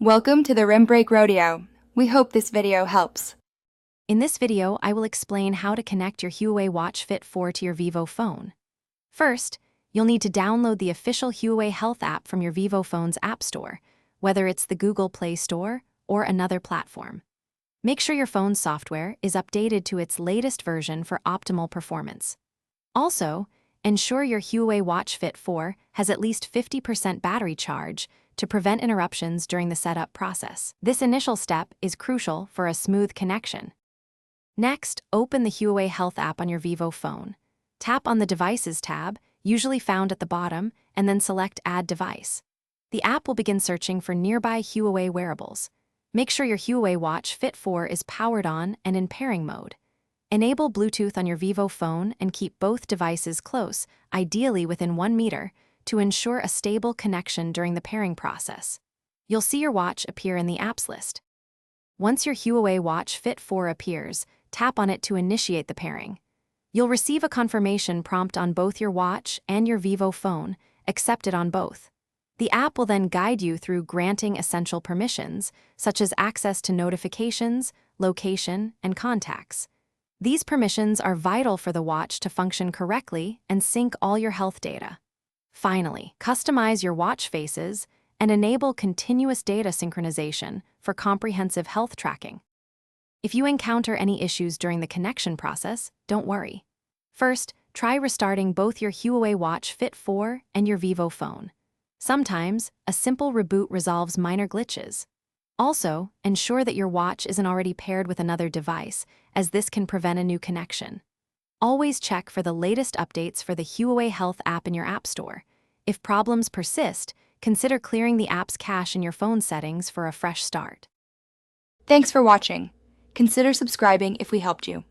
Welcome to the Rim Break Rodeo. We hope this video helps. In this video, I will explain how to connect your Huawei Watch Fit 4 to your Vivo phone. First, you'll need to download the official Huawei Health app from your Vivo phone's App Store, whether it's the Google Play Store or another platform. Make sure your phone's software is updated to its latest version for optimal performance. Also, ensure your Huawei Watch Fit 4 has at least 50% battery charge to prevent interruptions during the setup process. This initial step is crucial for a smooth connection. Next, open the Huawei Health app on your Vivo phone. Tap on the Devices tab, usually found at the bottom, and then select Add Device. The app will begin searching for nearby Huawei wearables. Make sure your Huawei Watch Fit 4 is powered on and in pairing mode. Enable Bluetooth on your Vivo phone and keep both devices close, ideally within 1 meter, to ensure a stable connection during the pairing process. You'll see your watch appear in the apps list. Once your Huawei Watch Fit 4 appears, tap on it to initiate the pairing. You'll receive a confirmation prompt on both your watch and your Vivo phone, accepted on both. The app will then guide you through granting essential permissions, such as access to notifications, location, and contacts. These permissions are vital for the watch to function correctly and sync all your health data. Finally, customize your watch faces and enable continuous data synchronization for comprehensive health tracking. If you encounter any issues during the connection process, don't worry. First, try restarting both your Huawei Watch Fit 4 and your Vivo phone. Sometimes, a simple reboot resolves minor glitches. Also, ensure that your watch isn't already paired with another device, as this can prevent a new connection. Always check for the latest updates for the Huawei Health app in your App Store. If problems persist, consider clearing the app's cache in your phone settings for a fresh start. Thanks for watching. Consider subscribing if we helped you.